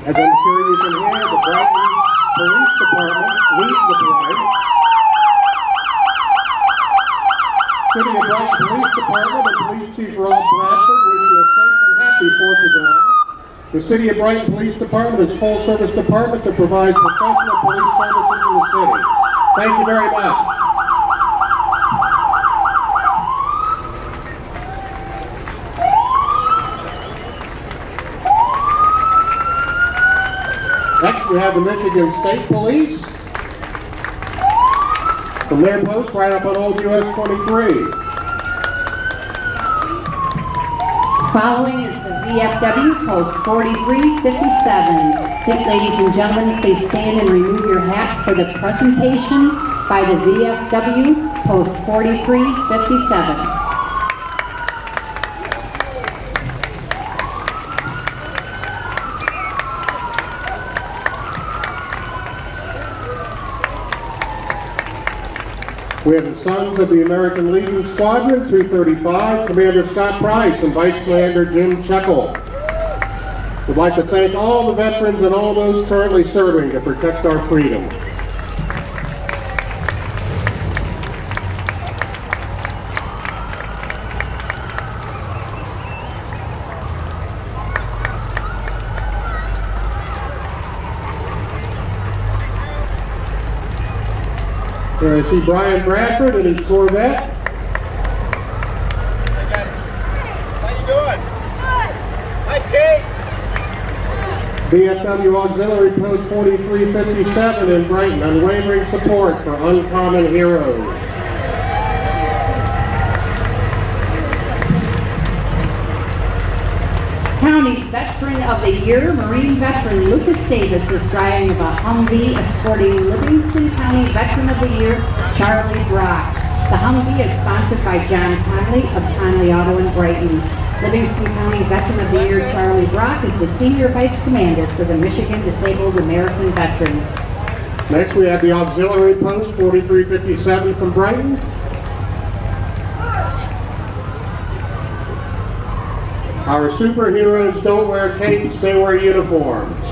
As I'm sure you can hear, the Brighton Police Department leads the parade. City of Brighton Police Department and Police Chief Rob Bradford wish you a safe and happy 4th of July. The City of Brighton Police Department is a full-service department that provides professional police services in the city. Thank you very much. Next, we have the Michigan State Police from their post right up on Old US 23. Following is the VFW Post 4357. Ladies and gentlemen, please stand and remove your hats for the presentation by the VFW Post 4357. We have the Sons of the American Legion Squadron, 235, Commander Scott Price and Vice Commander Jim Checkle. We'd like to thank all the veterans and all those currently serving to protect our freedom. Here I see Brian Bradford and his Corvette. Hey guys, how you doing? Good. Hi Kate. VFW Auxiliary Post 4357 in Brighton, unwavering support for uncommon heroes. County Veteran of the Year, Marine Veteran Lucas Davis is driving a Humvee escorting Livingston County Veteran of the Year, Charlie Brock. The Humvee is sponsored by John Conley of Conley Auto in Brighton. Livingston County Veteran of the Year, Charlie Brock is the Senior Vice Commander for the Michigan Disabled American Veterans. Next we have the Auxiliary Post 4357 from Brighton. Our superheroes don't wear capes, they wear uniforms.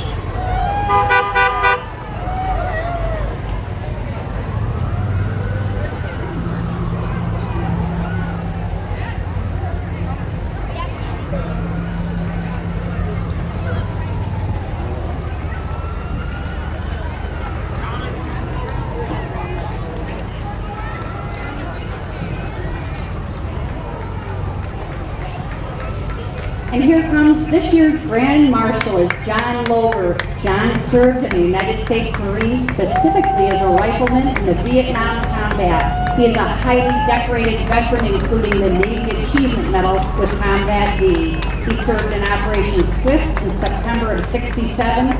And here comes this year's Grand Marshal is John Lover. John served in the United States Marines, specifically as a rifleman in the Vietnam combat. He is a highly decorated veteran, including the Navy Achievement Medal with Combat D. He served in Operation Swift in September of '67,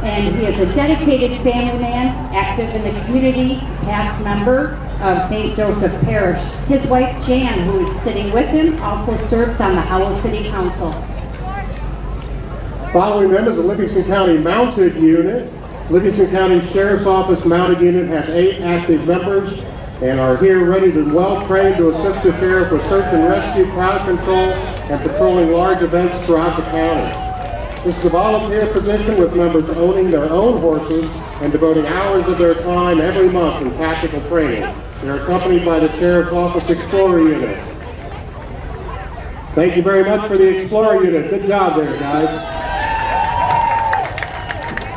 and he is a dedicated family man, active in the community, past member of St. Joseph Parish. His wife Jan, who is sitting with him, also serves on the Howell City Council. Following them is the Livingston County Mounted Unit. Livingston County Sheriff's Office Mounted Unit has 8 active members and are here ready and well trained to assist the sheriff with search and rescue, crowd control, and patrolling large events throughout the county. This is a volunteer position with members owning their own horses and devoting hours of their time every month in tactical training. They are accompanied by the Sheriff's Office Explorer Unit. Thank you very much for the Explorer Unit. Good job there, guys.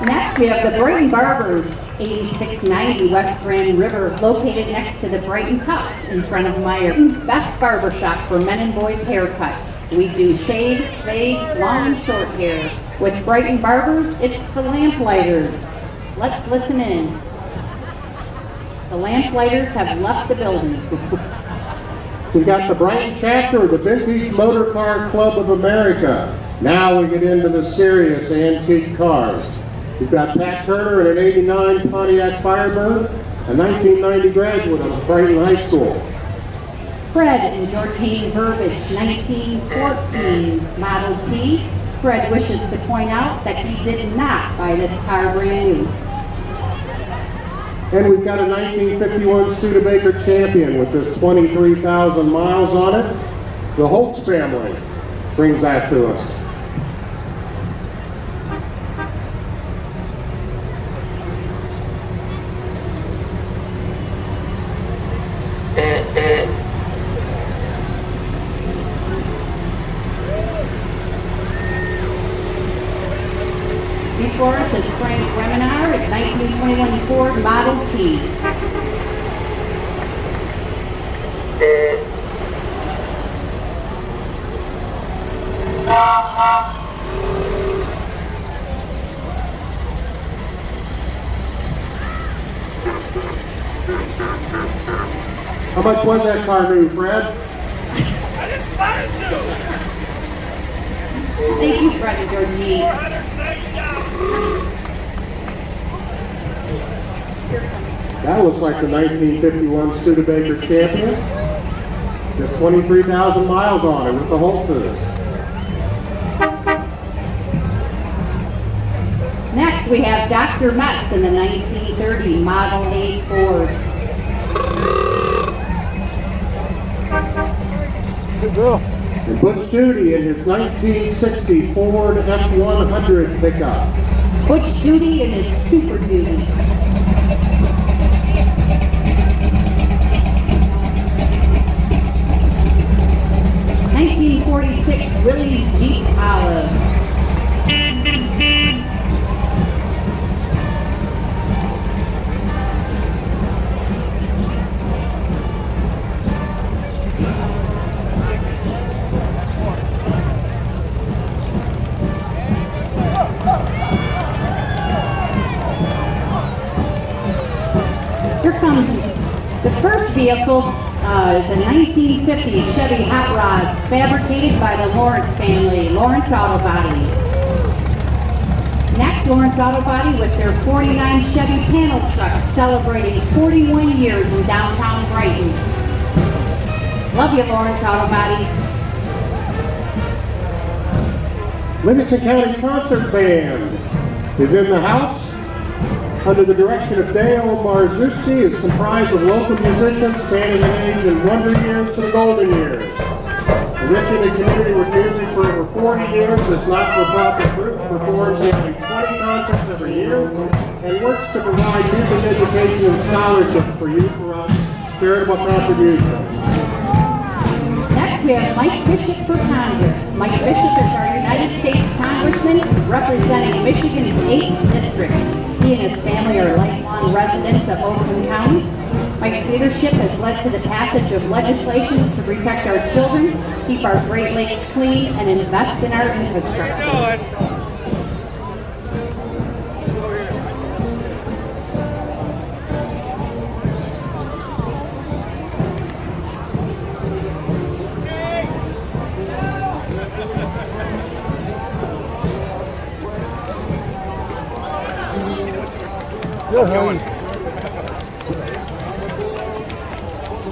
Next, we have the Brighton Barbers, 8690 West Grand River, located next to the Brighton Tufts in front of Meyer. Best barbershop for men and boys haircuts. We do shaves, fades, long and short hair. With Brighton Barbers, it's the Lamplighters. Let's listen in. The Lamplighters have left the building. We got the Brighton chapter of the Vintage Motor Car Club of America. Now we get into the serious antique cars. We've got Pat Turner in an '89 Pontiac Firebird, a 1990 graduate of Brighton High School. Fred and Georgine Burbage, 1914 Model T. Fred wishes to point out that he did not buy this car brand new. And we've got a 1951 Studebaker Champion with just 23,000 miles on it. The Holtz family brings that to us. for us is Frank Reminar at 1921 Ford Model T. How much was that car new, Fred? I didn't buy it new. Thank you, Fred and Georgie. That looks like the 1951 Studebaker Champion. Just 23,000 miles on it with the Holtzes. Next, we have Dr. Metz in the 1930 Model A Ford. Good girl. And Butch Judy in his 1960 Ford F100 pickup. Butch Judy in his Super Duty. '46 Willys Jeep Olive. Here comes the first vehicle. It's a 1950 Chevy Hot Rod fabricated by the Lawrence family, Lawrence Auto Body. Next, Lawrence Auto Body with their 49 Chevy panel truck celebrating 41 years in downtown Brighton. Love you, Lawrence Auto Body. Livingston County Concert Band is in the house. Under the direction of Dale Marzuski, is comprised of local musicians spanning the age and wonder years to the golden years. Enriching the community with music for over 40 years, this not-for-profit group performs nearly 20 concerts every year and works to provide music education and scholarship for youth throughout charitable contributions. Next, we have Mike Bishop for Congress. Mike Bishop is our United States Congressman representing Michigan's 8th District. He and his family are lifelong residents of Oakland County. Mike's leadership has led to the passage of legislation to protect our children, keep our Great Lakes clean, and invest in our infrastructure.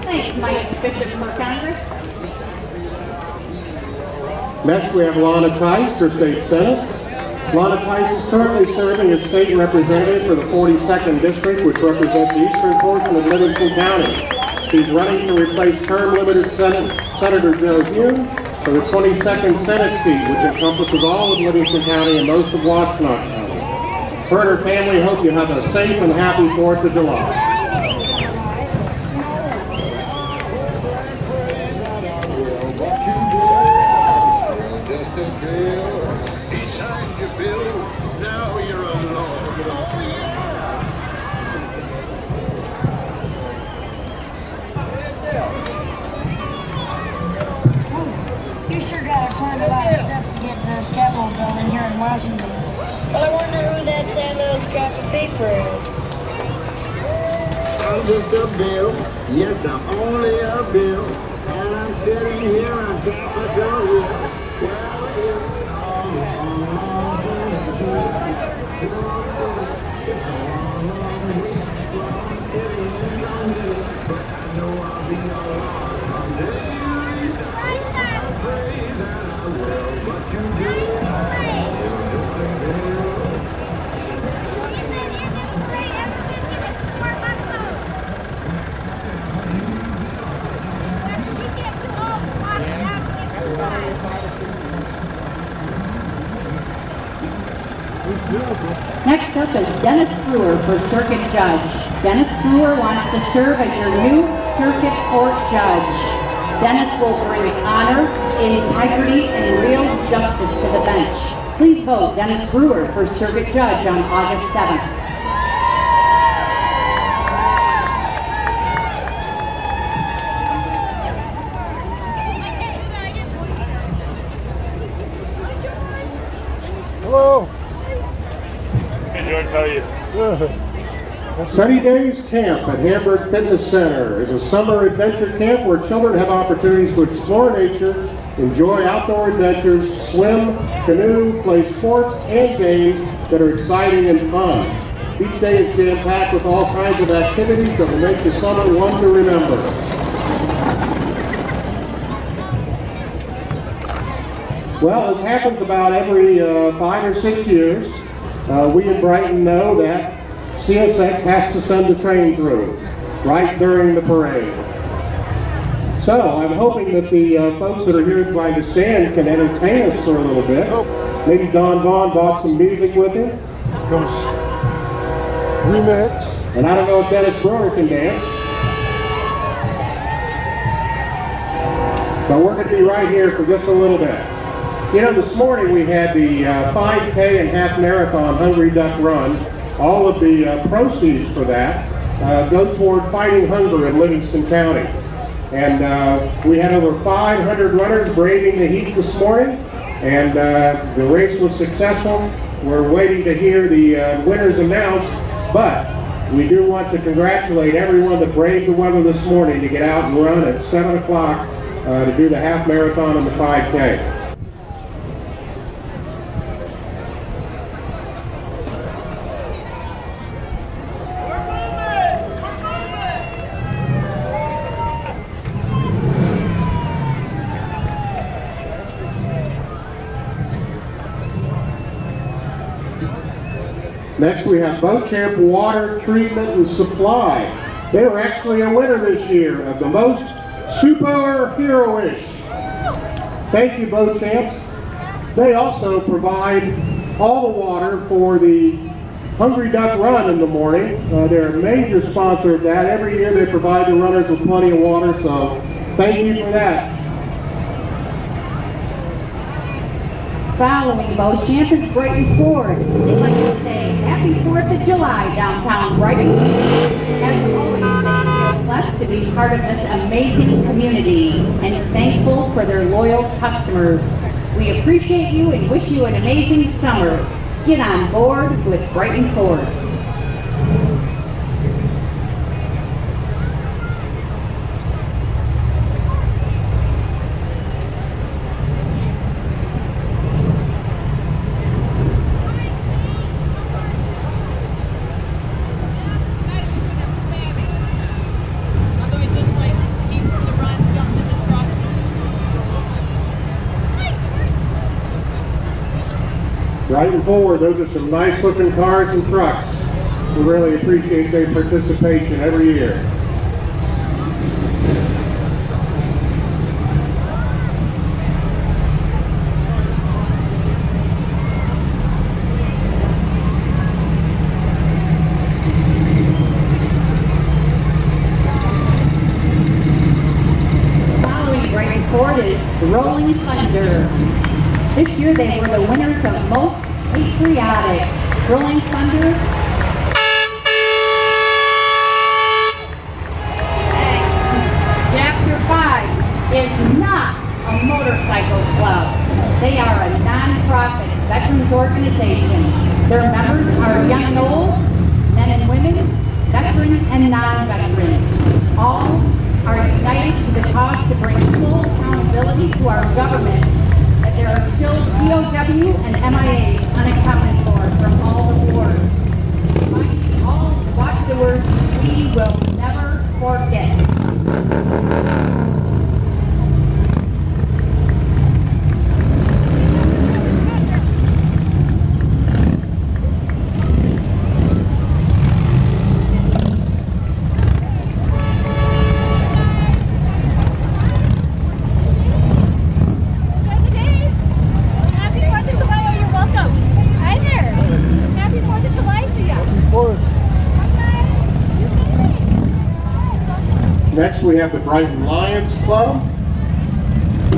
Thanks, Mike Bishop for Congress. Next, we have Lana Tice for State Senate. Lana Tice is currently serving as state representative for the 42nd District, which represents the eastern portion of Livingston County. She's running to replace term-limited Senator Joe Hume for the 22nd Senate seat, which encompasses all of Livingston County and most of Washtenaw County. Her and her family hope you have a safe and happy 4th of July. You sure got to climb a lot of steps to get to this Capitol building here in Washington. Well, I wonder who that sad little scrap of paper is. I'm just a bill. Yes, I'm only a bill. And I'm sitting here on Capitol Hill. Well, it's Next up is Dennis Brewer for Circuit Judge. Dennis Brewer wants to serve as your new Circuit Court Judge. Dennis will bring honor, integrity, and real justice to the bench. Please vote Dennis Brewer for Circuit Judge on August 7th. Hello. Hey George, how are you? Good. Sunny Days Camp at Hamburg Fitness Center is a summer adventure camp where children have opportunities to explore nature, enjoy outdoor adventures, swim, canoe, play sports, and games that are exciting and fun. Each day is jam-packed with all kinds of activities that will make the summer one to remember. Well, as happens about every 5 or 6 years, we in Brighton know that CSX has to send a train through right during the parade. So I'm hoping that the folks that are here by the stand can entertain us for a little bit. Maybe Don Vaughn brought some music with him. Comes remix. And I don't know if Dennis Brewer can dance. But we're going to be right here for just a little bit. You know, this morning we had the 5K and half marathon Hungry Duck Run. All of the proceeds for that go toward fighting hunger in Livingston County. And we had over 500 runners braving the heat this morning, and the race was successful. We're waiting to hear the winners announced, but we do want to congratulate everyone that braved the weather this morning to get out and run at 7 o'clock to do the half marathon and the 5K. Next we have Beauchamp Water Treatment and Supply. They were actually a winner this year of the most superheroish. Thank you, Beauchamps. They also provide all the water for the Hungry Duck Run in the morning. They're a major sponsor of that. Every year they provide the runners with plenty of water, so thank you for that. Following Beauchamp is Brighton Ford. They'd like to say Happy 4th of July downtown Brighton. As always, they feel blessed to be part of this amazing community and thankful for their loyal customers. We appreciate you and wish you an amazing summer. Get on board with Brighton Ford. Brighton Ford, those are some nice looking cars and trucks. We really appreciate their participation every year. Following Brighton Ford is Rolling Thunder. This year they were the winners of Most Patriotic. Rolling Thunder. Chapter 5 is not a motorcycle club. They are a non-profit veterans organization. Their members are young and old, men and women, veteran and non-veteran. All are united to the cause to bring full accountability to our government. There are still POW and MIAs unaccounted for from all the wars. All watch the words, we will never forget. Next we have the Brighton Lions Club.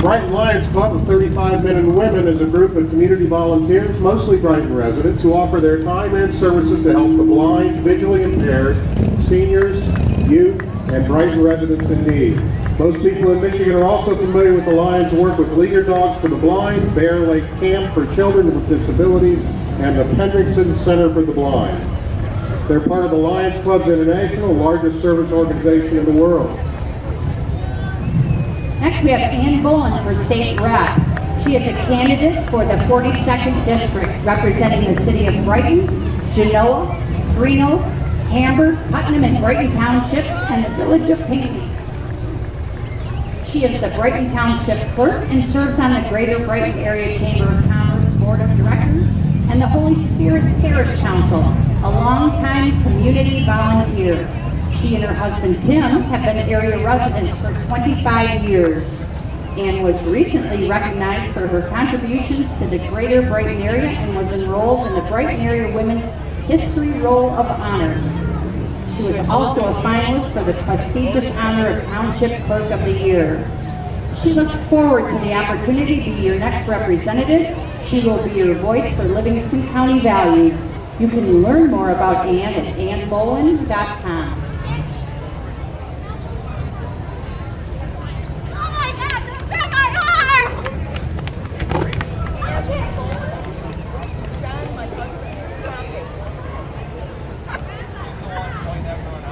Brighton Lions Club of 35 men and women is a group of community volunteers, mostly Brighton residents, who offer their time and services to help the blind, visually impaired, seniors, youth, and Brighton residents in need. Most people in Michigan are also familiar with the Lions' work with Leader Dogs for the Blind, Bear Lake Camp for Children with Disabilities, and the Pendrickson Center for the Blind. They're part of the Lions Clubs International, largest service organization in the world. Next, we have Ann Bolin for State Rep. She is a candidate for the 42nd District, representing the city of Brighton, Genoa, Green Oak, Hamburg, Putnam, and Brighton Townships, and the village of Pinckney. She is the Brighton Township Clerk and serves on the Greater Brighton Area Chamber of Commerce Board of Directors and the Holy Spirit Parish Council, a longtime community volunteer. She and her husband Tim have been area residents for 25 years and was recently recognized for her contributions to the Greater Brighton area and was enrolled in the Brighton Area Women's History Roll of Honor. She was also a finalist for the prestigious honor of Township Clerk of the Year. She looks forward to the opportunity to be your next representative. She will be your voice for Livingston County values. You can learn more about Ann at annbolin.com.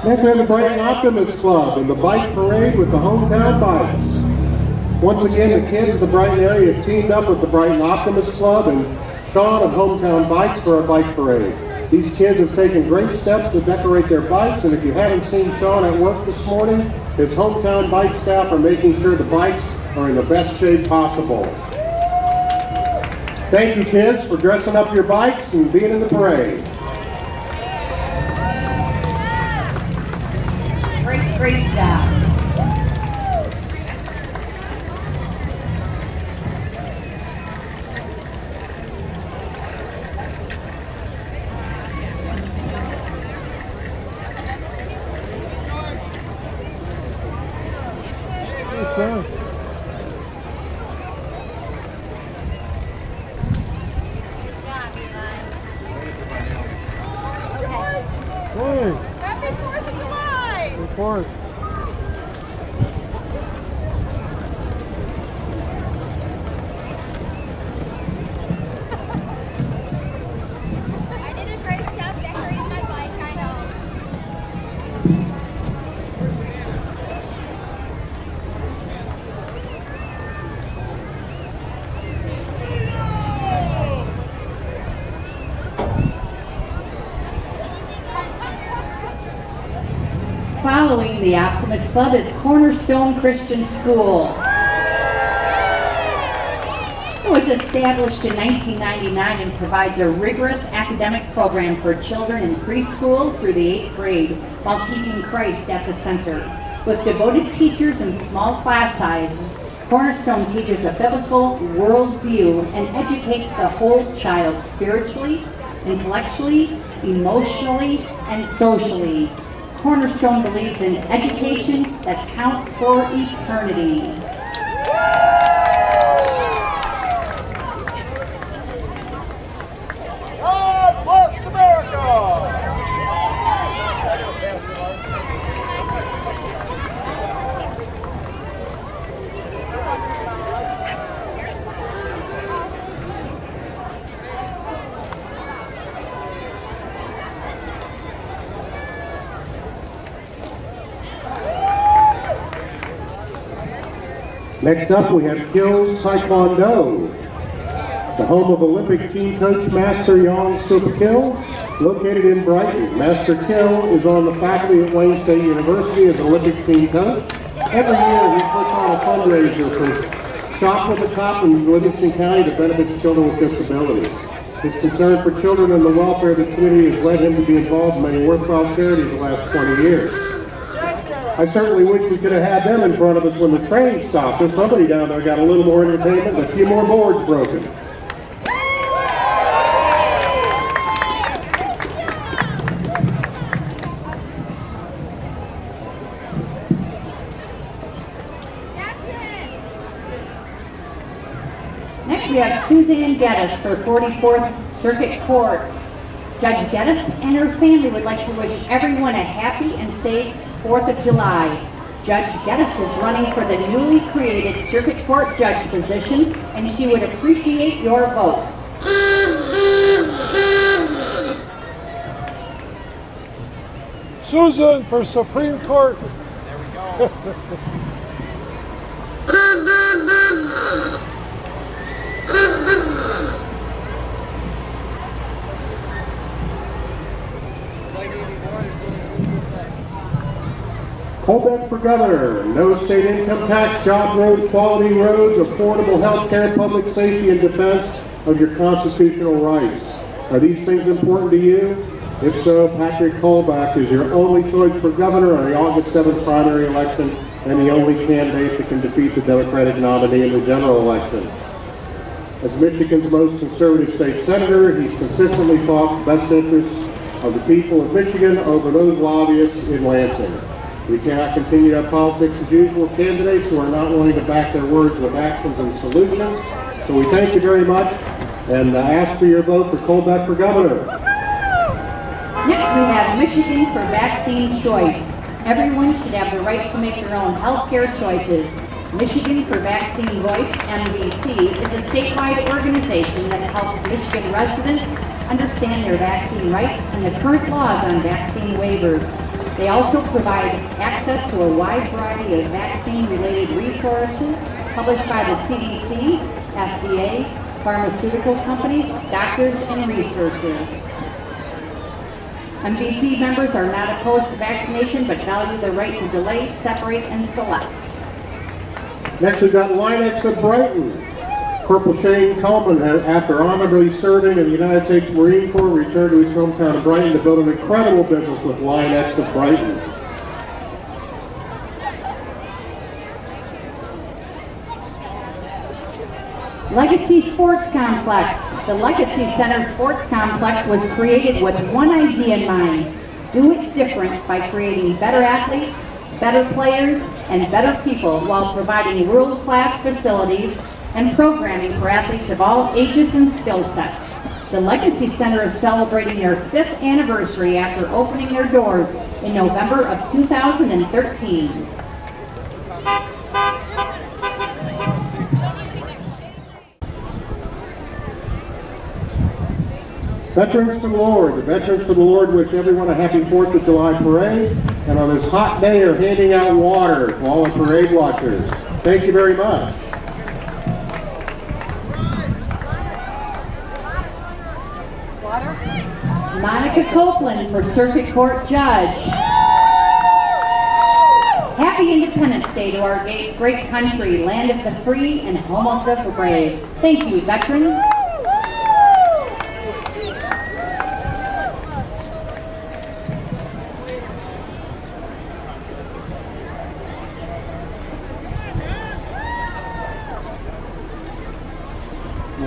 Next we have the Brighton Optimist Club and the bike parade with the hometown bikes. Once again, the kids of the Brighton area have teamed up with the Brighton Optimist Club and Sean of Hometown Bikes for our bike parade. These kids have taken great steps to decorate their bikes, and if you haven't seen Sean at work this morning, his Hometown Bike staff are making sure the bikes are in the best shape possible. Thank you, kids, for dressing up your bikes and being in the parade. Great job. Yes, sir. Hey. Happy 4th of July! Of course. I did a great job decorating my bike, I know. Following the Optimist Club is Cornerstone Christian School. It was established in 1999 and provides a rigorous academic program for children in preschool through the 8th grade while keeping Christ at the center. With devoted teachers and small class sizes, Cornerstone teaches a biblical worldview and educates the whole child spiritually, intellectually, emotionally, and socially. Cornerstone believes in education that counts for eternity. God bless America! Next up, we have Kills Taekwondo, the home of Olympic team coach Master Yang Supakil, located in Brighton. Master Kill is on the faculty at Wayne State University as Olympic team coach. Every year, he puts on a fundraiser for Shop with the Cop in Livingston County to benefit children with disabilities. His concern for children and the welfare of the community has led him to be involved in many worthwhile charities the last 20 years. I certainly wish we could have had them in front of us when the train stopped. If somebody down there got a little more entertainment and a few more boards broken. we have Suzanne Geddes for 44th Circuit Court. Judge Geddes and her family would like to wish everyone a happy and safe 4th of July. Judge Geddes is running for the newly created Circuit Court Judge position, and she would appreciate your vote. Susan for Supreme Court. There we go. Colbeck for governor. No state income tax, job growth, quality roads, affordable health care, public safety, and defense of your constitutional rights. Are these things important to you? If so, Patrick Colbeck is your only choice for governor on the August 7th primary election and the only candidate that can defeat the Democratic nominee in the general election. As Michigan's most conservative state senator, he's consistently fought the best interests of the people of Michigan over those lobbyists in Lansing. We cannot continue to have politics as usual candidates who are not willing to back their words with actions and solutions. So we thank you very much and ask for your vote for Colbeck for governor. Next, we have Michigan for vaccine choice. Everyone should have the right to make their own health care choices. Michigan for Vaccine Voice, MVC, is a statewide organization that helps Michigan residents understand their vaccine rights and the current laws on vaccine waivers. They also provide access to a wide variety of vaccine-related resources published by the CDC, FDA, pharmaceutical companies, doctors, and researchers. MVC members are not opposed to vaccination, but value the right to delay, separate, and select. Next, we've got Linex of Brighton. Corporal Shane Coleman, after honorably serving in the United States Marine Corps, returned to his hometown of Brighton to build an incredible business with Linex of Brighton. Legacy Sports Complex. The Legacy Center Sports Complex was created with one idea in mind: do it different by creating better athletes, better players, and better people while providing world-class facilities and programming for athletes of all ages and skill sets. The Legacy Center is celebrating their 5th anniversary after opening their doors in November of 2013. Veterans for the Lord. The Veterans for the Lord wish everyone a happy 4th of July parade, and on this hot day are handing out water to all the parade watchers. Thank you very much. Monica Copeland for Circuit Court Judge. Happy Independence Day to our great country, land of the free and home of the brave. Thank you, veterans.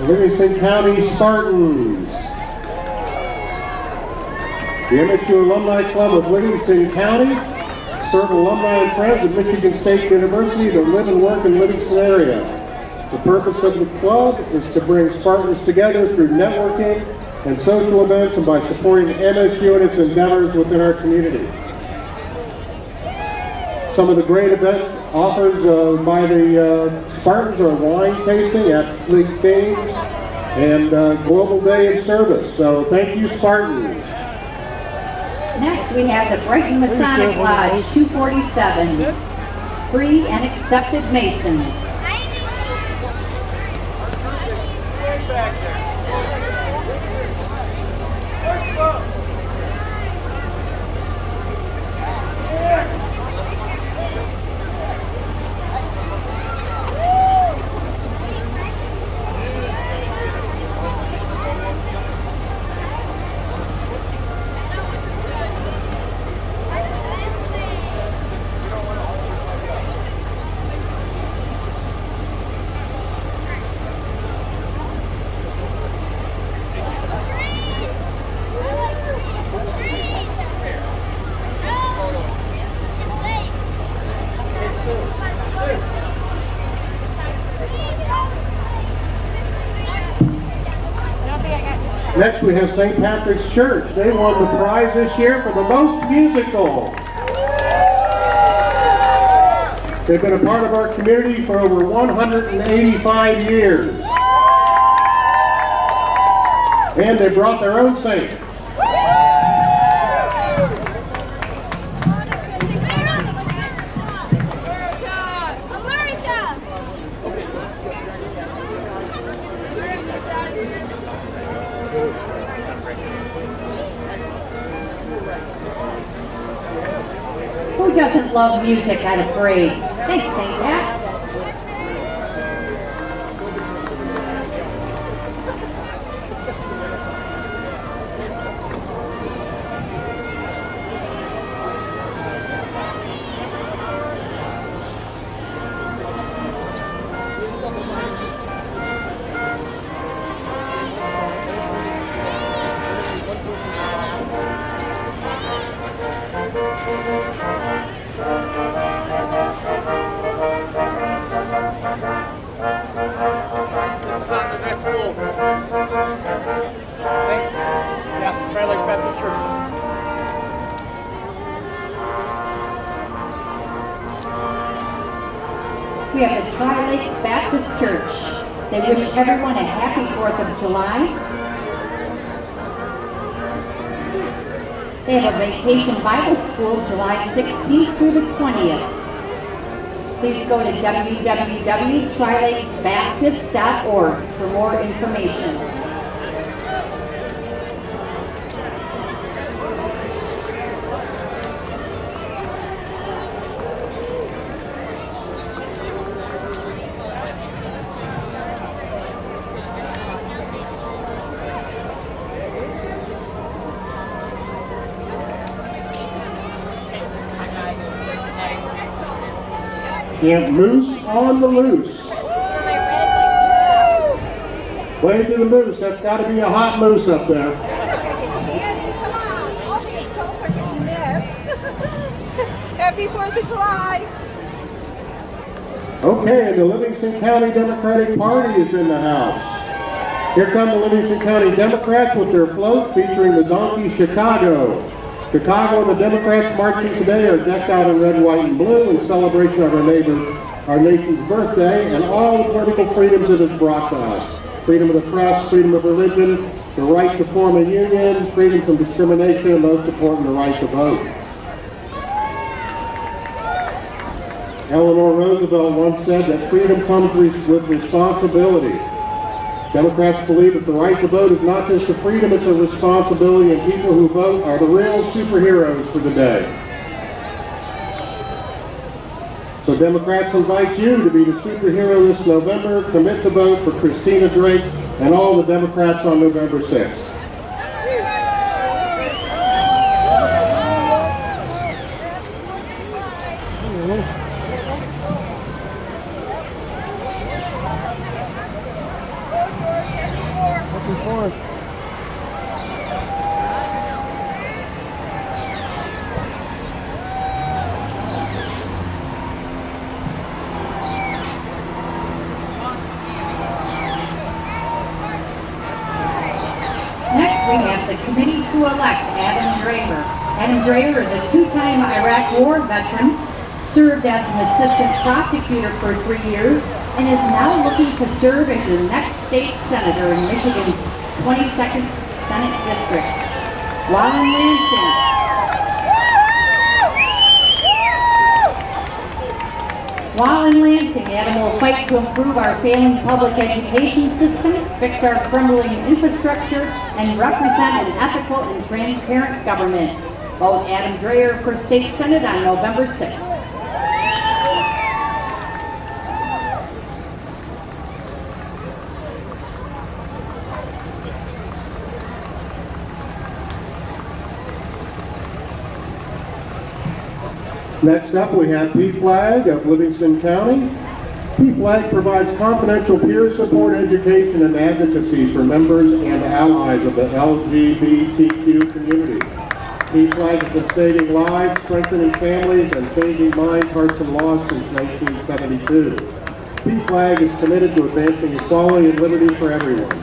Livingston County Spartans. The MSU Alumni Club of Livingston County serve alumni and friends of Michigan State University that live and work in Livingston area. The purpose of the club is to bring Spartans together through networking and social events and by supporting MSU and its endeavors within our community. Some of the great events offered by the Spartans are wine tasting, athlete games, and Global Day of Service. So thank you, Spartans. Next, we have the Brighton Masonic Lodge 247, free and accepted Masons. Next we have St. Patrick's Church. They won the prize this year for the most musical. They've been a part of our community for over 185 years. And they brought their own saint. Who doesn't love music at a parade? Thanks, St. Pat's. We have the Tri-Lakes Baptist Church. They wish everyone a happy 4th of July. They have a Vacation Bible School July 16th through the 20th. Please go to www.trilakesbaptist.org for more information. Camp Moose on the Loose. Wave to the moose. That's got to be a hot moose up there. Andy, come on. All the adults are getting missed. Happy 4th of July. Okay, and the Livingston County Democratic Party is in the house. Here come the Livingston County Democrats with their float featuring the donkey Chicago. Chicago and the Democrats marching today are decked out in red, white, and blue in celebration of our nation's birthday and all the political freedoms it has brought to us. Freedom of the press, freedom of religion, the right to form a union, freedom from discrimination, and most important, the right to vote. Eleanor Roosevelt once said that freedom comes with responsibility. Democrats believe that the right to vote is not just a freedom, it's a responsibility, and people who vote are the real superheroes for the day. So Democrats invite you to be the superhero this November. Commit to vote for Christina Drake and all the Democrats on November 6th. Next, we have the committee to elect Adam Draver. Adam Draver is a two-time Iraq War veteran, served as an assistant prosecutor for 3 years, and is now looking to serve as your next state senator in Michigan's 22nd Senate District. While in Lansing, Adam will fight to improve our failing public education system, fix our crumbling infrastructure, and represent an ethical and transparent government. Vote Adam Draver for State Senate on November 6th. Next up, we have PFLAG of Livingston County. PFLAG provides confidential peer support, education, and advocacy for members and allies of the LGBTQ community. PFLAG has been saving lives, strengthening families, and changing minds, hearts, and laws since 1972. PFLAG is committed to advancing equality and liberty for everyone.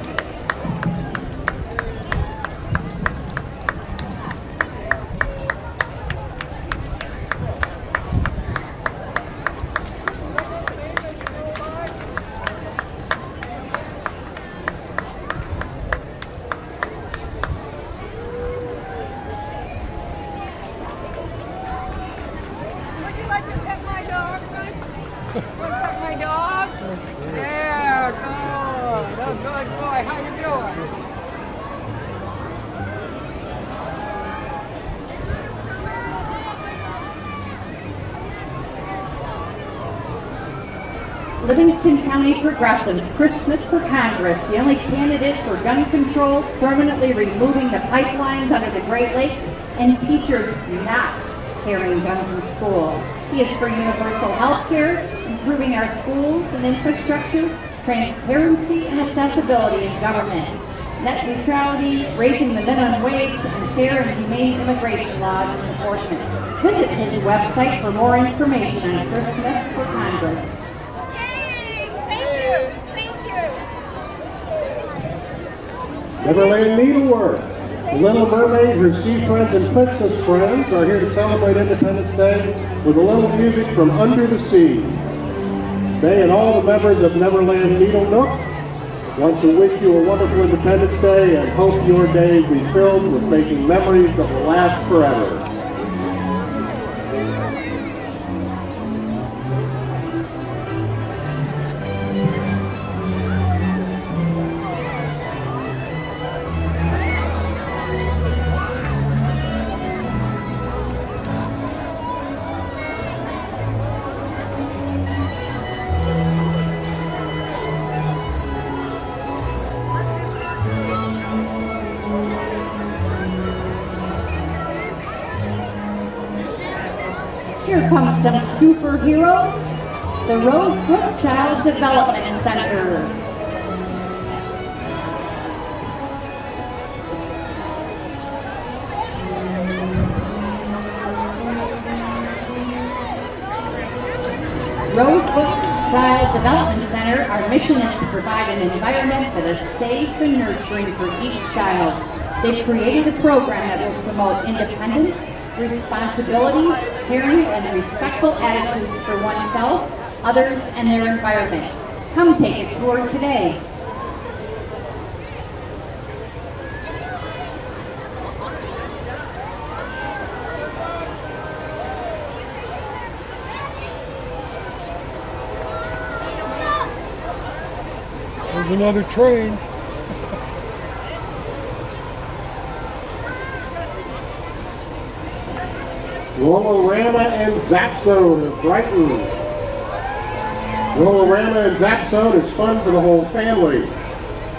Livingston County Progressives, Chris Smith for Congress, the only candidate for gun control, permanently removing the pipelines under the Great Lakes, and teachers not carrying guns in school. He is for universal health care, improving our schools and infrastructure, transparency and accessibility in government, net neutrality, raising the minimum wage, and fair and humane immigration laws and enforcement. Visit his website for more information on Chris Smith for Congress. Neverland Needlework. The Little Mermaid, her sea friends, and princess friends are here to celebrate Independence Day with a little music from Under the Sea. They and all the members of Neverland Needle Nook want to wish you a wonderful Independence Day and hope your day be filled with making memories that will last forever. Here comes some superheroes, the Rosebrook Child Development Center. Rosebrook Child Development Center, our mission is to provide an environment that is safe and nurturing for each child. They've created a program that will promote independence, responsibility, caring, and respectful attitudes for oneself, others, and their environment. Come take a tour today. There's another train. Rollorama and Zap Zone of Brighton. Rollorama and Zap Zone is fun for the whole family.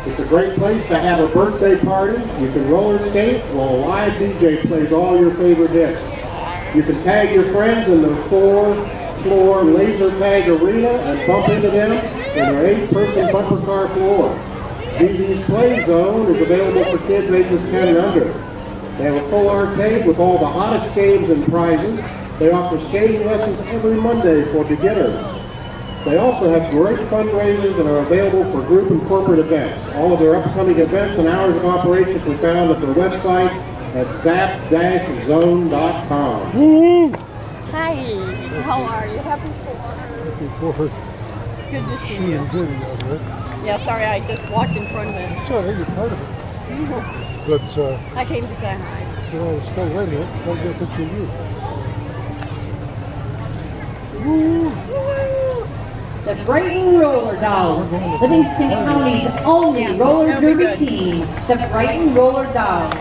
It's a great place to have a birthday party. You can roller skate while a live DJ plays all your favorite hits. You can tag your friends in the 4-floor laser tag arena and bump into them in their 8-person bumper car floor. ZZ's Play Zone is available for kids ages 10 and under. They have a full arcade with all the hottest games and prizes. They offer skating lessons every Monday for beginners. They also have great fundraisers and are available for group and corporate events. All of their upcoming events and hours of operation can be found at their website at zap-zone.com. Hi, how are you? Happy 4th. Good to see She you. and Vinny on it. Yeah, sorry, I just walked in front of it. It's all right, you're part of it. But, I came to say hi. you know, it's still waiting. I'll get a picture of you. The Brighton Roller Dolls, Livingston County's only roller derby team, the Brighton Roller Dolls.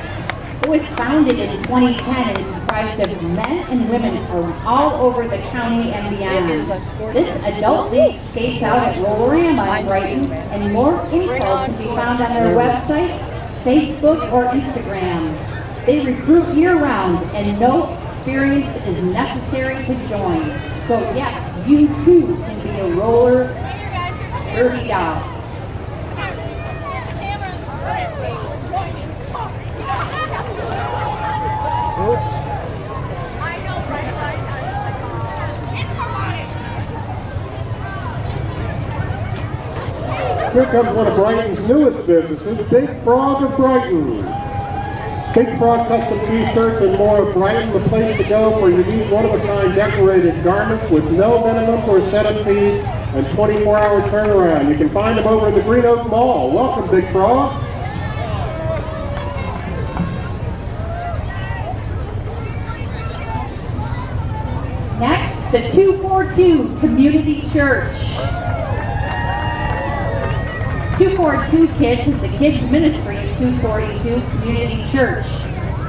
It was founded in 2010 and comprised of men and women from all over the county and beyond. This adult league skates out at Rollorama in Brighton, and more info can be found on their website, Facebook, or Instagram. They recruit year-round, and no experience is necessary to join. So yes, you too can be a roller derby dolls. Here comes one of Brighton's newest businesses, Big Frog of Brighton. Big Frog custom t-shirts and more of Brighton, the place to go for unique one-of-a-kind decorated garments with no minimums or setup fees and 24-hour turnaround. You can find them over in the Green Oak Mall. Welcome, Big Frog. Next, the 242 Community Church. 242 Kids is the kids ministry of 242 Community Church.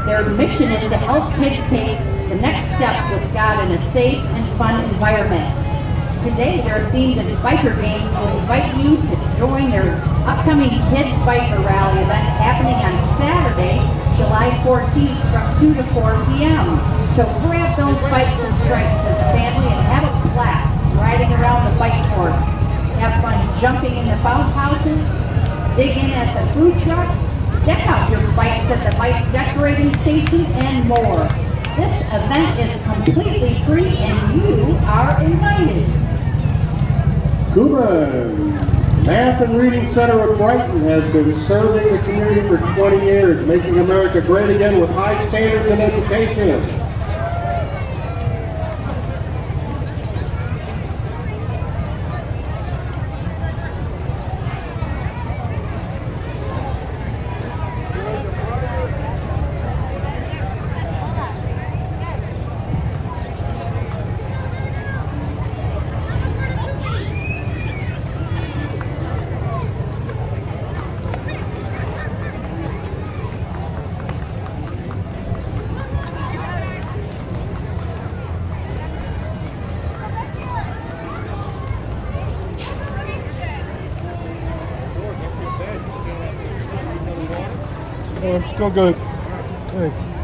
Their mission is to help kids take the next steps with God in a safe and fun environment. Today, their theme is Biker Games will invite you to join their upcoming Kids Biker Rally event happening on Saturday, July 14th from 2 to 4 p.m. So grab those bikes and trikes as a family and have a blast riding around the bike course. Have fun jumping in the bounce houses, dig in at the food trucks, deck out your bikes at the bike decorating station, and more. This event is completely free and you are invited. Cuban Math and Reading Center of Brighton has been serving the community for 20 years, making America great again with high standards in education. Oh, I'm still good. Thanks.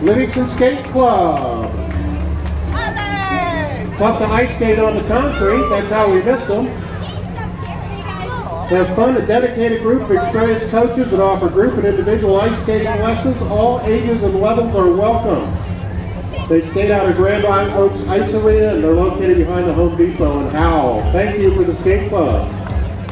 Livingston Skate Club. Taught the ice skate on the concrete, that's how we missed them. They have fun, a dedicated group of experienced coaches that offer group and individual ice skating lessons. All ages and levels are welcome. They skate out of Grand Oaks Ice Arena and they're located behind the Home Depot in Howell. Thank you for the skate club.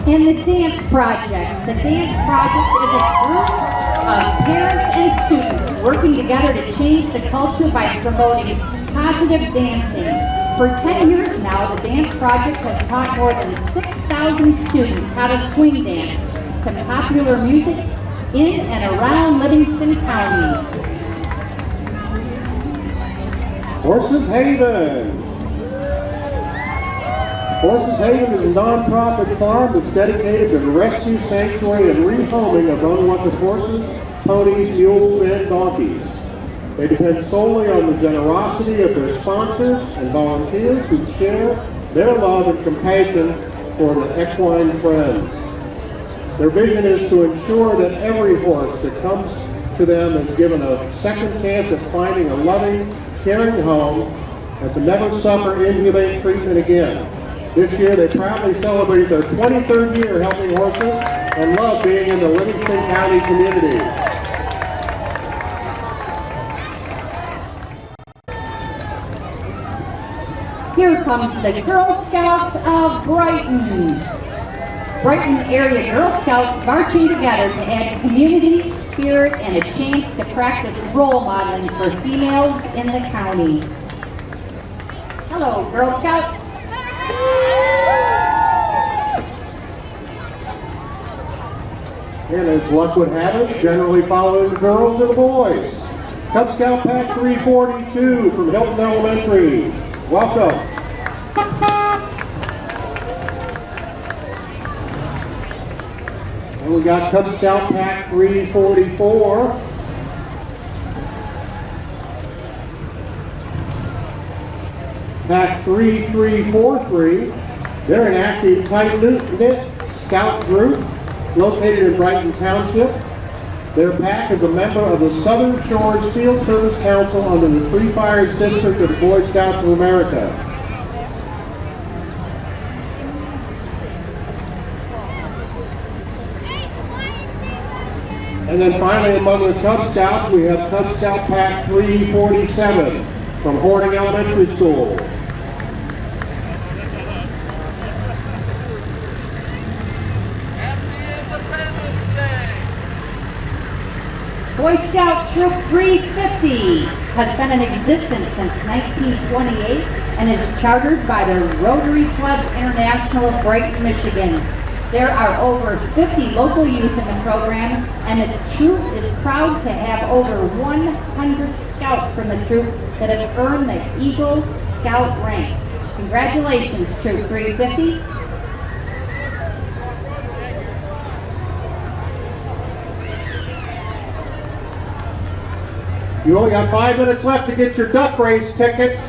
And the Dance Project. The Dance Project is a group of parents and students working together to change the culture by promoting positive dancing. For 10 years now, the Dance Project has taught more than 6,000 students how to swing dance to popular music in and around Livingston County. Horses Haven. Horses Haven is a non-profit farm that's dedicated to the rescue, sanctuary, and rehoming of unwanted horses, ponies, mules, and donkeys. They depend solely on the generosity of their sponsors and volunteers who share their love and compassion for the equine friends. Their vision is to ensure that every horse that comes to them is given a second chance at finding a loving, caring home and to never suffer inhumane treatment again. This year they proudly celebrate their 23rd year helping horses and love being in the Livingston County community. Here comes the Girl Scouts of Brighton. Brighton area Girl Scouts marching together to add community, spirit, and a chance to practice role modeling for females in the county. Hello, Girl Scouts. And as luck would have it, generally following the girls are the boys. Cub Scout Pack 342 from Hilton Elementary. Welcome. And we got Cub Scout Pack 344. Pack 3343. They're an active, tight-knit scout group located in Brighton Township. Their pack is a member of the Southern Shores Field Service Council under the Three Fires District of the Boy Scouts of America. And then finally among the Cub Scouts, we have Cub Scout Pack 347 from Hording Elementary School. Boy Scout Troop 350 has been in existence since 1928 and is chartered by the Rotary Club International of Brighton, Michigan. There are over 50 local youth in the program, and the troop is proud to have over 100 scouts from the troop that have earned the Eagle Scout rank. Congratulations, Troop 350. You only got 5 minutes left to get your duck race tickets.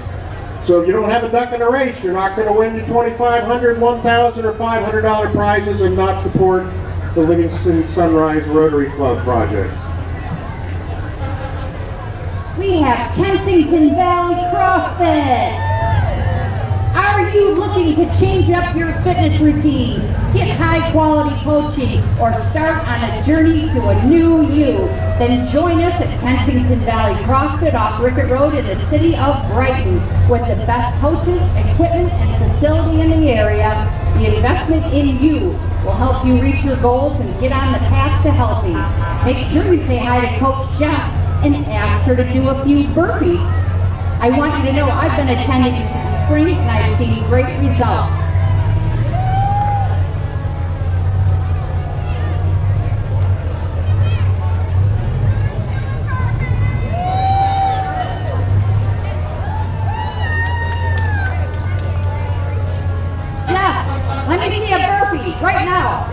So if you don't have a duck in a race, you're not going to win your $2,500, $1,000, or $500 prizes and not support the Livingston Sunrise Rotary Club projects. We have Kensington Valley CrossFit. Are you looking to change up your fitness routine, get high quality coaching, or start on a journey to a new you? Then join us at Kensington Valley CrossFit off Rickett Road in the city of Brighton. With the best coaches, equipment, and facility in the area, the investment in you will help you reach your goals and get on the path to healthy. Make sure you say hi to Coach Jess and ask her to do a few burpees. I want you to know I've been attending since spring and I've seen great results. Jess, let me see a burpee right now.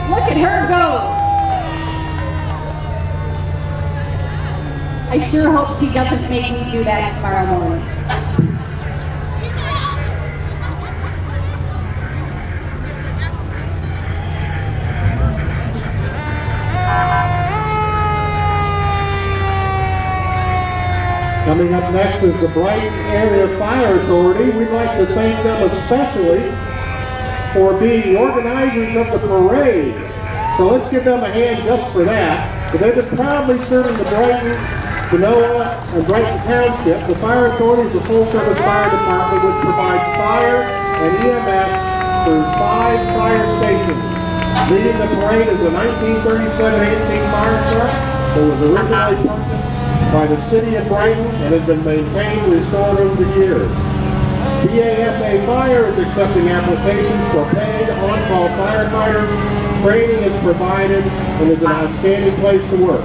Look at her go. I sure hope she doesn't make me do that tomorrow morning. Coming up next is the Brighton Area Fire Authority. We'd like to thank them especially for being the organizers of the parade. So let's give them a hand just for that. But they've been proudly serving the Brighton, Genoa, and Brighton Township. The Fire Authority is a full-service fire department which provides fire and EMS through 5 fire stations. Leading the parade is a 1937 antique fire truck that was originally purchased by the city of Brighton and has been maintained and restored over the years. BAFA Fire is accepting applications for paid on-call firefighters. Training is provided and is an outstanding place to work.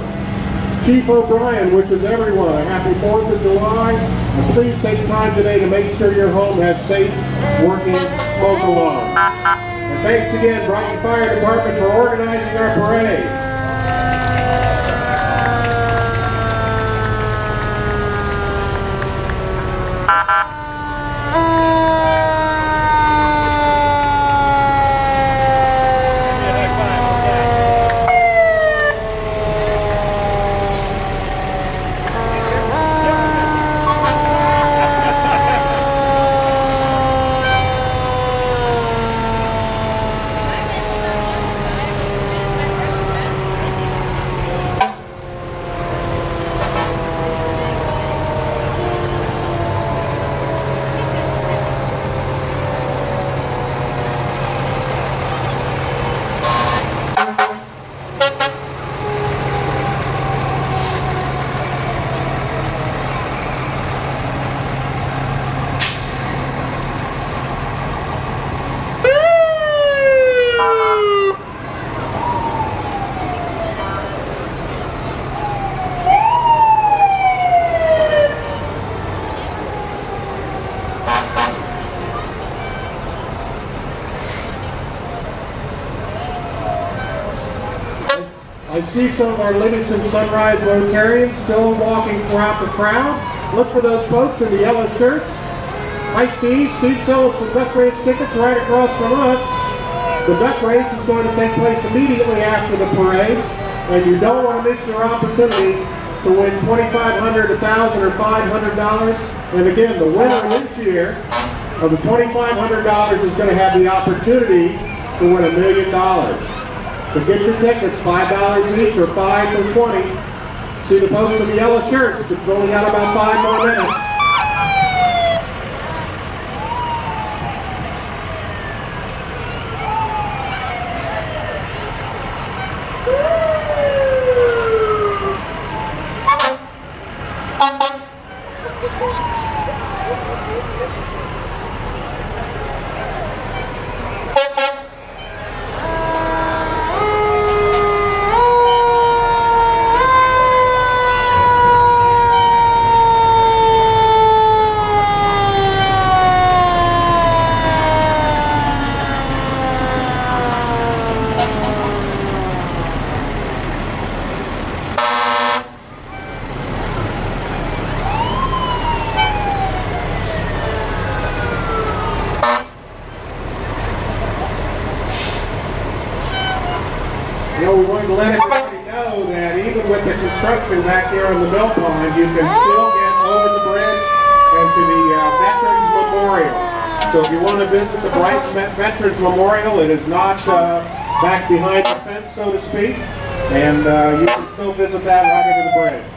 Chief O'Brien wishes everyone a happy 4th of July, and please take time today to make sure your home has safe, working smoke alarms. And thanks again, Brighton Fire Department, for organizing our parade. I see some of our Livingston Sunrise Rotarians still walking throughout the crowd. Look for those folks in the yellow shirts. Hi, Steve. Steve sells some duck race tickets right across from us. The duck race is going to take place immediately after the parade, and you don't want to miss your opportunity to win $2,500, $1,000, or $500. And again, the winner this year of the $2,500 is going to have the opportunity to win $1 million. So get your tickets, $5 each or 5 for 20. See the folks in the yellow shirts. We've only got about 5 more minutes. wanted to let everybody know that even with the construction back here on the mill pond, you can still get over the bridge and to the Veterans Memorial. So if you want to visit the Brighton Veterans Memorial, it is not back behind the fence, so to speak, and you can still visit that right over the bridge.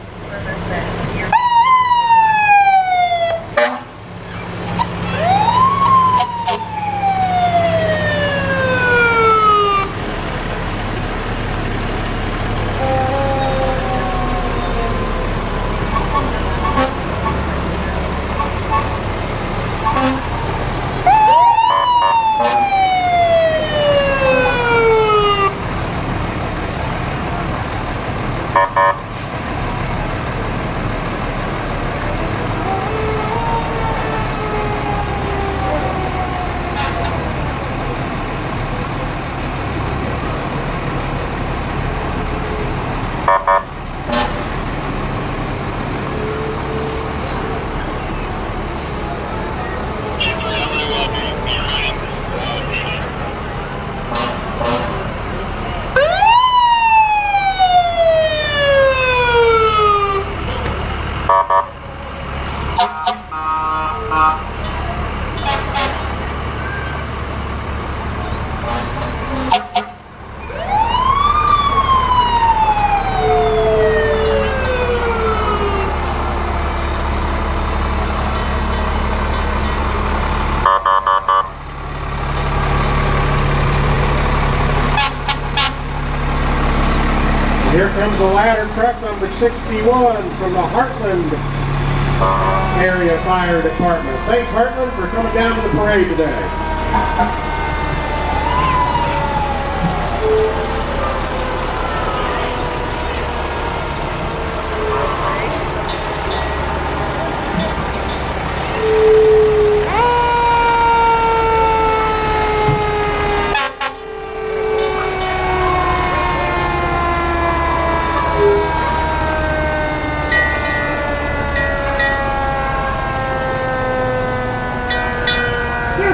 Here comes the ladder truck number 61 from the Heartland Area Fire Department. Thanks, Heartland, for coming down to the parade today.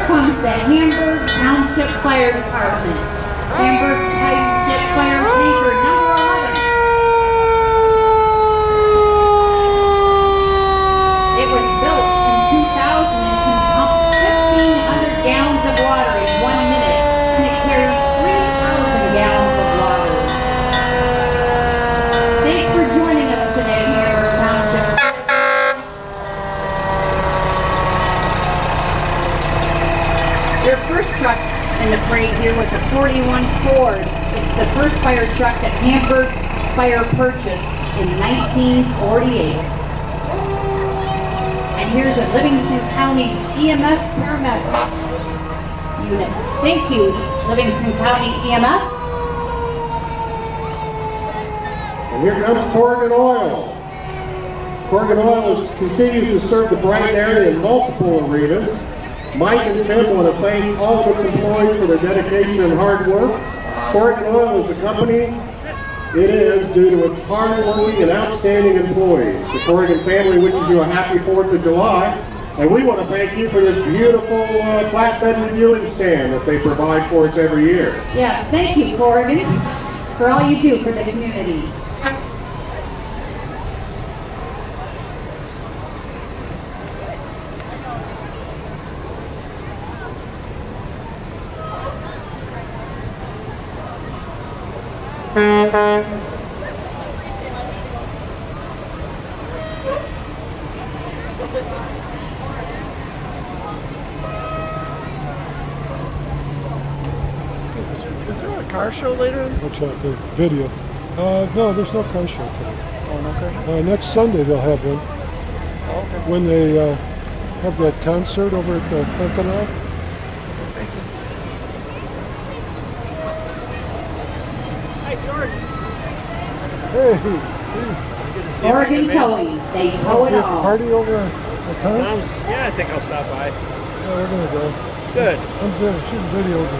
Comes the Hamburg Township Fire Department. Hamburg Township Fire Tanker number 11. It was built in 2000 and can pump 1,500 gallons of water in 1 minute, and it carries 3,000 gallons of water. Thanks for joining us today, Hamburg Township. Their first truck in the parade here was a 41 Ford. It's the first fire truck that Hamburg Fire purchased in 1948. And here's a Livingston County's EMS paramedic unit. Thank you, Livingston County EMS. And here comes Corrigan Oil. Corrigan Oil continues to serve the Brighton area in multiple arenas. Mike and Tim want to thank all of its employees for their dedication and hard work. Corrigan Oil is a company it is due to its hard-working and outstanding employees. The Corrigan family wishes you a happy 4th of July, and we want to thank you for this beautiful flatbed reviewing stand that they provide for us every year. Yes, thank you, Corrigan, for all you do for the community. Is there a car show later? I'll check the video. No, there's no car show today. Oh, no car show? Next Sunday they'll have one. Oh, okay. When they have that concert over at the Beckenau. Thank you. Hi, George. Hey. Oregon Towing. They tow it all. Party over at Tom's? Yeah, I think I'll stop by. Yeah, we're going to go. Good. I'm shooting video of the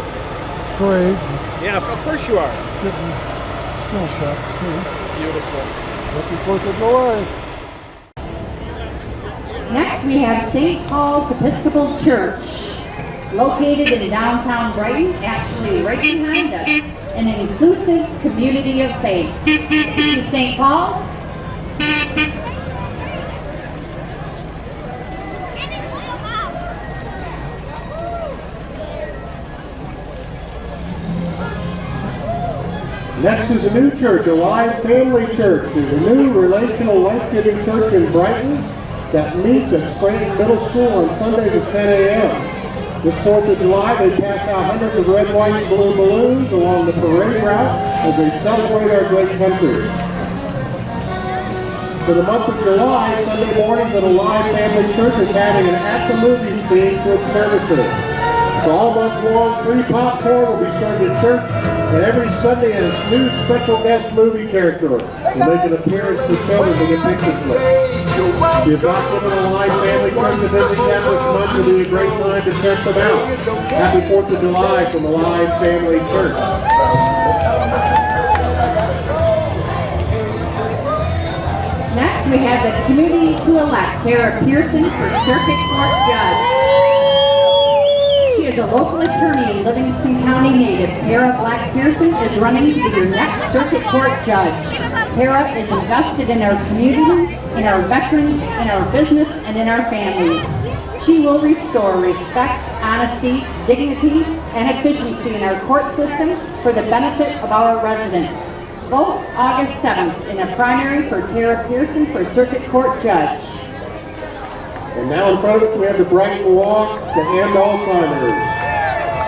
parade. Yeah, of course you are. Getting school shots, too. Beautiful. Happy 4th of July. Next we have St. Paul's Episcopal Church, located in downtown Brighton, actually right behind us. an inclusive community of faith. To St. Paul's. Next is a new church, Alive Family Church. It's a new relational life-giving church in Brighton that meets at Brighton Middle School on Sundays at 10 a.m. This 4th of July, they pass out hundreds of red, white, and blue balloons along the parade route as they celebrate our great country. For the month of July, Sunday mornings at Alive Family Church is having an At the Movies theme for its services. For all month long, free popcorn will be served at church, and every Sunday a new special guest movie character will make an appearance for children to get pictures with. If you've not given a Alive Family Church a visit yet this month, will be a great time to check them out. Happy 4th of July from Alive Family Church. Next, we have the community to elect Tara Pearson for Circuit Court Judge. She is a local attorney and Livingston County native. Tara Black Pearson is running to be your next Circuit Court Judge. Tara is invested in our community, in our veterans, in our business, and in our families. She will restore respect, honesty, dignity, and efficiency in our court system for the benefit of our residents. Vote August 7th in a primary for Tara Pearson for Circuit Court Judge. And now in front of us we have the Brighton Walk to End Alzheimer's.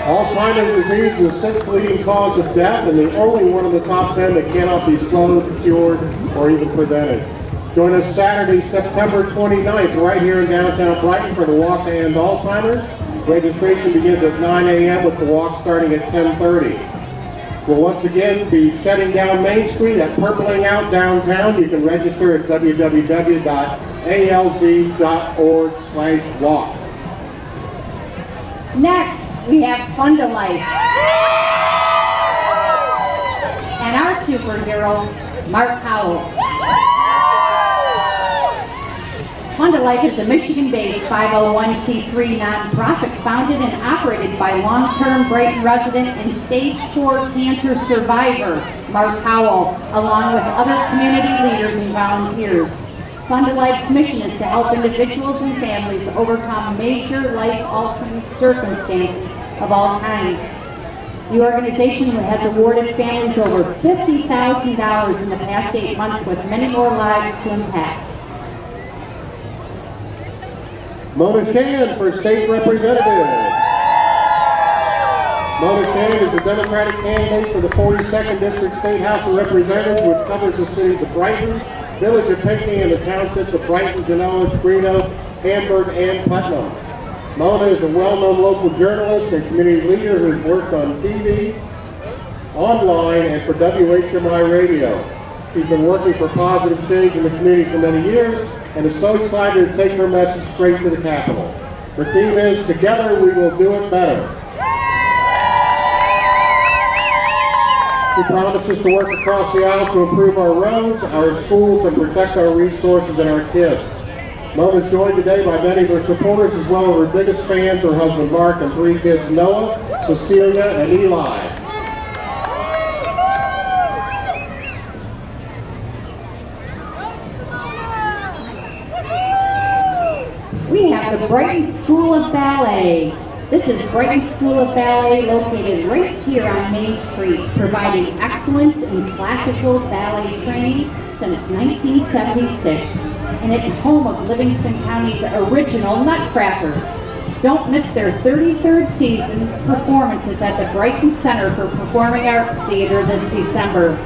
Alzheimer's disease is the 6th leading cause of death and the only one of the top 10 that cannot be slowed, cured, or even prevented. Join us Saturday, September 29th, right here in downtown Brighton for the Walk to End Alzheimer's. Registration begins at 9 a.m. with the walk starting at 10:30. We'll once again be shutting down Main Street at Purpling Out downtown. You can register at www.alz.org/walk. Next, we have Fund a Life. And our superhero, Mark Howell. Fund a Life is a Michigan-based 501c3 nonprofit founded and operated by long-term Brighton resident and stage 4 cancer survivor, Mark Howell, along with other community leaders and volunteers. Fund a Life's mission is to help individuals and families overcome major life-altering circumstances of all kinds. The organization has awarded families over $50,000 in the past 8 months with many more lives to impact. Mona Shan for State Representative. Mona Shan is the Democratic candidate for the 42nd District State House of Representatives, which covers the cities of Brighton, Village of Pinckney, and the townships of Brighton, Genoa, Green Oak, Hamburg, and Putnam. Mona is a well-known local journalist and community leader who has worked on TV, online, and for WHMI Radio. She's been working for positive change in the community for many years and is so excited to take her message straight to the Capitol. Her theme is, Together We Will Do It Better. She promises to work across the aisle to improve our roads, our schools, and protect our resources and our kids. Mona is joined today by many of her supporters as well as her biggest fans, her husband Mark and 3 kids, Noah, Cecilia, and Eli. We have the Brighton School of Ballet. This is Brighton School of Ballet located right here on Main Street, providing excellence in classical ballet training since 1976. And it's home of Livingston County's original Nutcracker. Don't miss their 33rd season performances at the Brighton Center for Performing Arts Theater this December.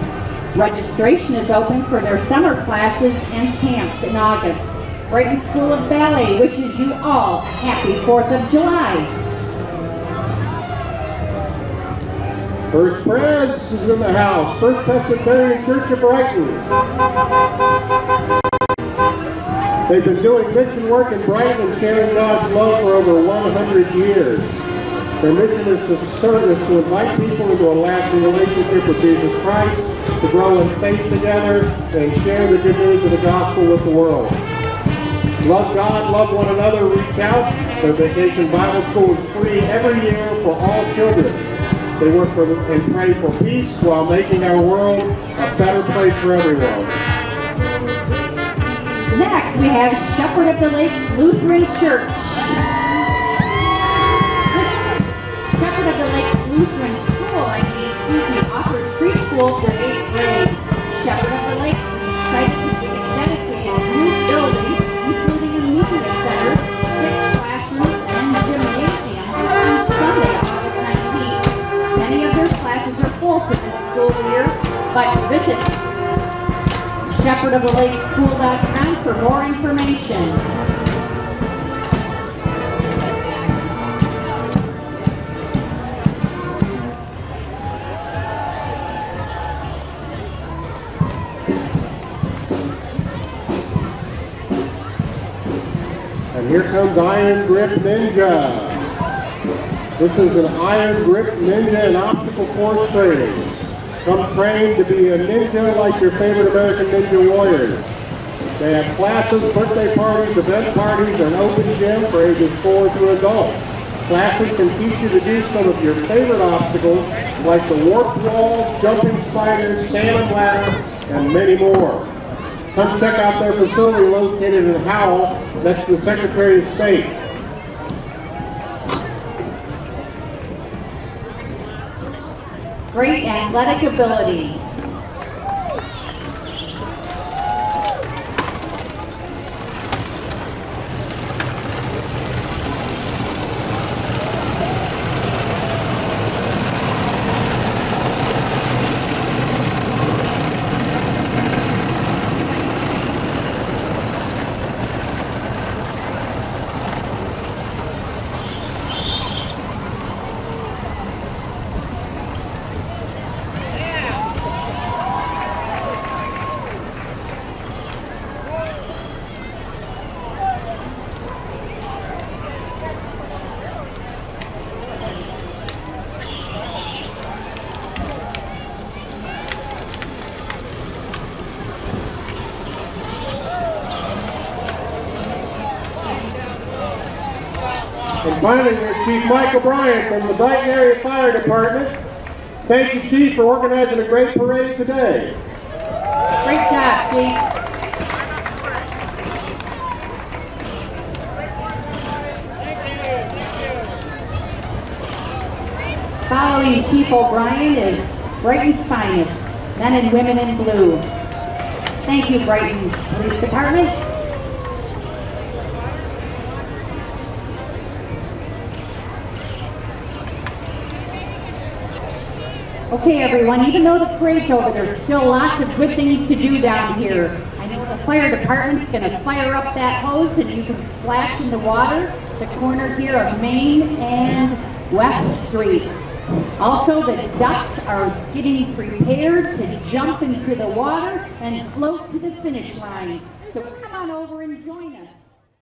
Registration is open for their summer classes and camps in August. Brighton School of Ballet wishes you all a happy 4th of July. First Pres is in the house. First Presbyterian Church of Brighton. They've been doing mission work in Brighton and sharing God's love for over 100 years. Their mission is to serve, to invite people into a lasting relationship with Jesus Christ, to grow in faith together, and share the good news of the gospel with the world. Love God, love one another, reach out. Their Vacation Bible School is free every year for all children. They work for and pray for peace while making our world a better place for everyone. Next, we have Shepherd of the Lakes Lutheran Church. This Shepherd of the Lakes Lutheran School, offers street school for 8th grade. Shepherd of the Lakes is excited to dedicate its new building, including a media center, 6 classrooms, and gymnasium on Sunday, August 19th. Many of their classes are full for this school year, but visit shepherdofthelakeSchool.com for more information. And here comes Iron Grip Ninja. This is an Iron Grip Ninja and obstacle course training. Come train to be a ninja like your favorite American Ninja warriors. They have classes, birthday parties, event parties, and open gym for ages 4 to adults. Classes can teach you to do some of your favorite obstacles like the warped wall, jumping spiders, salmon ladder, and many more. Come check out their facility located in Howell, next to the Secretary of State. Great athletic ability. And finally, there's Chief Mike O'Brien from the Brighton Area Fire Department. Thank you, Chief, for organizing a great parade today. Great job, Chief. Following Chief O'Brien is Brighton's finest, men and women in blue. Thank you, Brighton Police Department. Okay, everyone, even though the parade's over, there's still lots of good things to do down here. I know the fire department's going to fire up that hose and you can splash in the water, the corner here of Main and West Streets. Also, the ducks are getting prepared to jump into the water and float to the finish line. So come on over and join us.